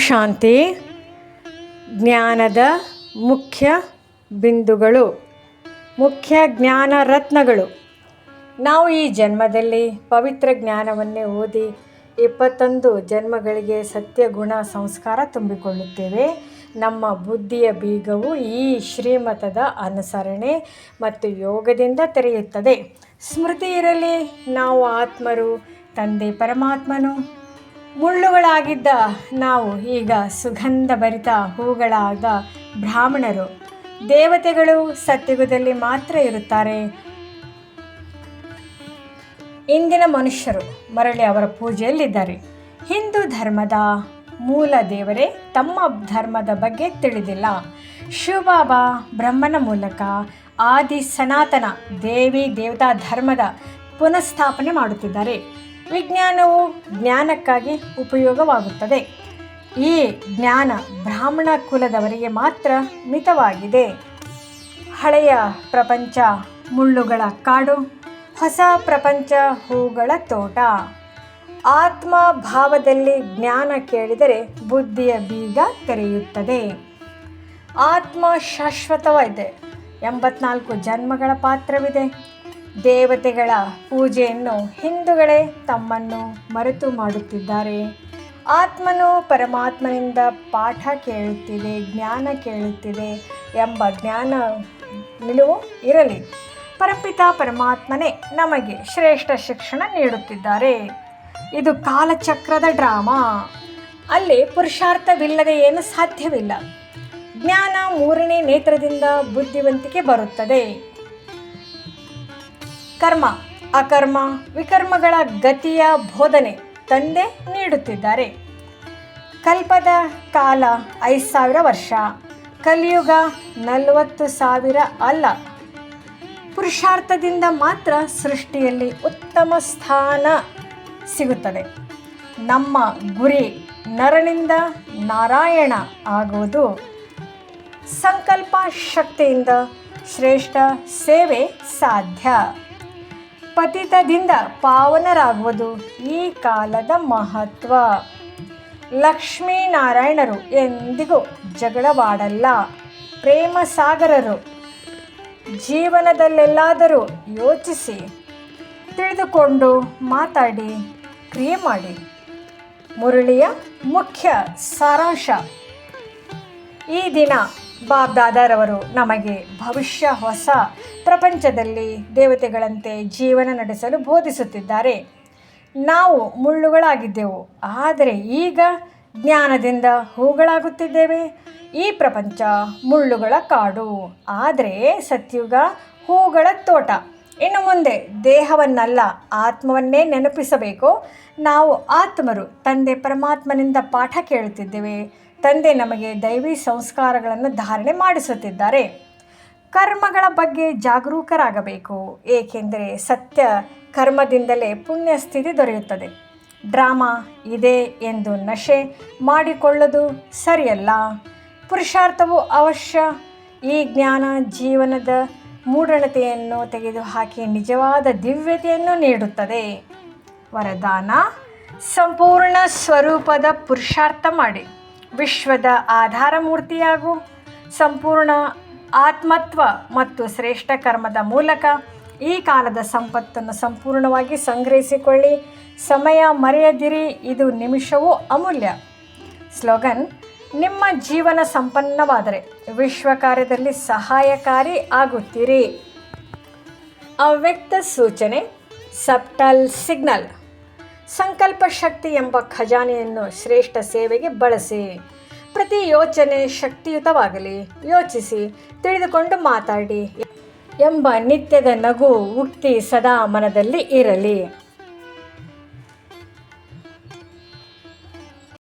ಶಾಂತಿ. ಜ್ಞಾನದ ಮುಖ್ಯ ಬಿಂದುಗಳು, ಮುಖ್ಯ ಜ್ಞಾನ ರತ್ನಗಳು. ನಾವು ಈ ಜನ್ಮದಲ್ಲಿ ಪವಿತ್ರ ಜ್ಞಾನವನ್ನೇ ಓದಿ 21 ಜನ್ಮಗಳಿಗೆ ಸತ್ಯ ಗುಣ ಸಂಸ್ಕಾರ ತುಂಬಿಕೊಳ್ಳುತ್ತೇವೆ. ನಮ್ಮ ಬುದ್ಧಿಯ ಬೀಗವು ಈ ಶ್ರೀಮತದ ಅನುಸರಣೆ ಮತ್ತು ಯೋಗದಿಂದ ತೆರೆಯುತ್ತದೆ. ಸ್ಮೃತಿ ಇರಲಿ, ನಾವು ಆತ್ಮರು, ತಂದೆ ಪರಮಾತ್ಮನು. ಮುಳ್ಳುಗಳಾಗಿದ್ದ ನಾವು ಈಗ ಸುಗಂಧಭರಿತ ಹೂಗಳಾದ ಬ್ರಾಹ್ಮಣರು. ದೇವತೆಗಳು ಸತ್ಯುಗದಲ್ಲಿ ಮಾತ್ರ ಇರುತ್ತಾರೆ. ಇಂದಿನ ಮನುಷ್ಯರು ಮರಳಿ ಅವರ ಪೂಜೆಯಲ್ಲಿದ್ದಾರೆ. ಹಿಂದೂ ಧರ್ಮದ ಮೂಲ ದೇವರೇ ತಮ್ಮ ಧರ್ಮದ ಬಗ್ಗೆ ತಿಳಿದಿಲ್ಲ. ಶಿವಬಾಬಾ ಬ್ರಹ್ಮನ ಮೂಲಕ ಆದಿ ಸನಾತನ ದೇವಿ ದೇವತಾ ಧರ್ಮದ ಪುನಃಸ್ಥಾಪನೆ ಮಾಡುತ್ತಿದ್ದಾರೆ. ವಿಜ್ಞಾನವು ಜ್ಞಾನಕ್ಕಾಗಿ ಉಪಯೋಗವಾಗುತ್ತದೆ. ಈ ಜ್ಞಾನ ಬ್ರಾಹ್ಮಣ ಕುಲದವರಿಗೆ ಮಾತ್ರ ಮಿತವಾಗಿದೆ. ಹಳೆಯ ಪ್ರಪಂಚ ಮುಳ್ಳುಗಳ ಕಾಡು, ಹೊಸ ಪ್ರಪಂಚ ಹೂಗಳ ತೋಟ. ಆತ್ಮ ಭಾವದಲ್ಲಿ ಜ್ಞಾನ ಕೇಳಿದರೆ ಬುದ್ಧಿಯ ಬೀಗ ತೆರೆಯುತ್ತದೆ. ಆತ್ಮ ಶಾಶ್ವತವಾಗಿದೆ. 84 ಜನ್ಮಗಳ ಪಾತ್ರವಿದೆ. ದೇವತೆಗಳ ಪೂಜೆಯನ್ನು ಹಿಂದೂಗಳೇ ತಮ್ಮನ್ನು ಮರೆತು ಮಾಡುತ್ತಿದ್ದಾರೆ. ಆತ್ಮನು ಪರಮಾತ್ಮನಿಂದ ಪಾಠ ಕೇಳುತ್ತಿದೆ, ಜ್ಞಾನ ಕೇಳುತ್ತಿದೆ ಎಂಬ ಜ್ಞಾನ ನಿಲುವು ಇರಲಿ. ಪರಪಿತ ಪರಮಾತ್ಮನೇ ನಮಗೆ ಶ್ರೇಷ್ಠ ಶಿಕ್ಷಣ ನೀಡುತ್ತಿದ್ದಾರೆ. ಇದು ಕಾಲಚಕ್ರದ ಡ್ರಾಮಾ. ಅಲ್ಲಿ ಪುರುಷಾರ್ಥವಿಲ್ಲದೆ ಏನು ಸಾಧ್ಯವಿಲ್ಲ. ಜ್ಞಾನ 3ನೇ ನೇತ್ರದಿಂದ ಬುದ್ಧಿವಂತಿಕೆ ಬರುತ್ತದೆ. ಕರ್ಮ, ಅಕರ್ಮ, ವಿಕರ್ಮಗಳ ಗತಿಯ ಬೋಧನೆ ತಂದೆ ನೀಡುತ್ತಿದ್ದಾರೆ. ಕಲ್ಪದ ಕಾಲ 5000 ವರ್ಷ, ಕಲಿಯುಗ 40,000 ಅಲ್ಲ. ಪುರುಷಾರ್ಥದಿಂದ ಮಾತ್ರ ಸೃಷ್ಟಿಯಲ್ಲಿ ಉತ್ತಮ ಸ್ಥಾನ ಸಿಗುತ್ತದೆ. ನಮ್ಮ ಗುರಿ ನರನಿಂದ ನಾರಾಯಣ ಆಗುವುದು. ಸಂಕಲ್ಪ ಶಕ್ತಿಯಿಂದ ಶ್ರೇಷ್ಠ ಸೇವೆ ಸಾಧ್ಯ. ಪತಿತದಿಂದ ಪಾವನರಾಗುವುದು ಈ ಕಾಲದ ಮಹತ್ವ. ಲಕ್ಷ್ಮೀನಾರಾಯಣರು ಎಂದಿಗೂ ಜಗಳವಾಡಲ್ಲ, ಪ್ರೇಮ ಸಾಗರರು. ಜೀವನದಲ್ಲೆಲ್ಲಾದರೂ ಯೋಚಿಸಿ, ತಿಳಿದುಕೊಂಡು ಮಾತಾಡಿ, ಕ್ರಿಯೆ ಮಾಡಿ. ಮುರಳಿಯ ಮುಖ್ಯ ಸಾರಾಂಶ. ಈ ದಿನ ಬಾಬ್ದಾದಾರವರು ನಮಗೆ ಭವಿಷ್ಯ ಹೊಸ ಪ್ರಪಂಚದಲ್ಲಿ ದೇವತೆಗಳಂತೆ ಜೀವನ ನಡೆಸಲು ಬೋಧಿಸುತ್ತಿದ್ದಾರೆ. ನಾವು ಮುಳ್ಳುಗಳಾಗಿದ್ದೆವು, ಆದರೆ ಈಗ ಜ್ಞಾನದಿಂದ ಹೂಗಳಾಗುತ್ತಿದ್ದೇವೆ. ಈ ಪ್ರಪಂಚ ಮುಳ್ಳುಗಳ ಕಾಡು, ಆದರೆ ಸತ್ಯುಗ ಹೂಗಳ ತೋಟ. ಇನ್ನು ಮುಂದೆ ದೇಹವನ್ನಲ್ಲ, ಆತ್ಮವನ್ನೇ ನೆನಪಿಸಬೇಕು. ನಾವು ಆತ್ಮರು ತಂದೆ ಪರಮಾತ್ಮನಿಂದ ಪಾಠ ಕೇಳುತ್ತಿದ್ದೇವೆ. ತಂದೆ ನಮಗೆ ದೈವಿ ಸಂಸ್ಕಾರಗಳನ್ನು ಧಾರಣೆ ಮಾಡಿಸುತ್ತಿದ್ದಾರೆ. ಕರ್ಮಗಳ ಬಗ್ಗೆ ಜಾಗರೂಕರಾಗಬೇಕು, ಏಕೆಂದರೆ ಸತ್ಯ ಕರ್ಮದಿಂದಲೇ ಪುಣ್ಯ ಸ್ಥಿತಿ ದೊರೆಯುತ್ತದೆ. ಡ್ರಾಮಾ ಇದೆ ಎಂದು ನಶೆ ಮಾಡಿಕೊಳ್ಳೋದು ಸರಿಯಲ್ಲ. ಪುರುಷಾರ್ಥವು ಅವಶ್ಯ. ಈ ಜ್ಞಾನ ಜೀವನದ ಮೂಢನತೆಯನ್ನು ತೆಗೆದುಹಾಕಿ ನಿಜವಾದ ದಿವ್ಯತೆಯನ್ನು ನೀಡುತ್ತದೆ. ವರದಾನ: ಸಂಪೂರ್ಣ ಸ್ವರೂಪದ ಪುರುಷಾರ್ಥ ಮಾಡಿ ವಿಶ್ವದ ಆಧಾರ ಮೂರ್ತಿಯಾಗು. ಸಂಪೂರ್ಣ ಆತ್ಮತ್ವ ಮತ್ತು ಶ್ರೇಷ್ಠ ಕರ್ಮದ ಮೂಲಕ ಈ ಕಾಲದ ಸಂಪತ್ತನ್ನು ಸಂಪೂರ್ಣವಾಗಿ ಸಂಗ್ರಹಿಸಿಕೊಳ್ಳಿ. ಸಮಯ ಮರೆಯದಿರಿ, ಇದು ನಿಮಿಷವೂ ಅಮೂಲ್ಯ. ಸ್ಲೋಗನ್: ನಿಮ್ಮ ಜೀವನ ಸಂಪನ್ನವಾದರೆ ವಿಶ್ವ ಕಾರ್ಯದಲ್ಲಿ ಸಹಾಯಕಾರಿ ಆಗುತ್ತೀರಿ. ಅವ್ಯಕ್ತ ಸೂಚನೆ, ಸಬ್ಟಲ್ ಸಿಗ್ನಲ್. ಸಂಕಲ್ಪ ಶಕ್ತಿ ಎಂಬ ಖಜಾನೆಯನ್ನು ಶ್ರೇಷ್ಠ ಸೇವೆಗೆ ಬಳಸಿ. ಪ್ರತಿ ಯೋಚನೆ ಶಕ್ತಿಯುತವಾಗಲಿ. ಯೋಚಿಸಿ, ತಿಳಿದುಕೊಂಡು ಮಾತಾಡಿ ಎಂಬ ನಿತ್ಯದ ನಗು ಉಕ್ತಿ ಸದಾ ಮನದಲ್ಲಿ ಇರಲಿ.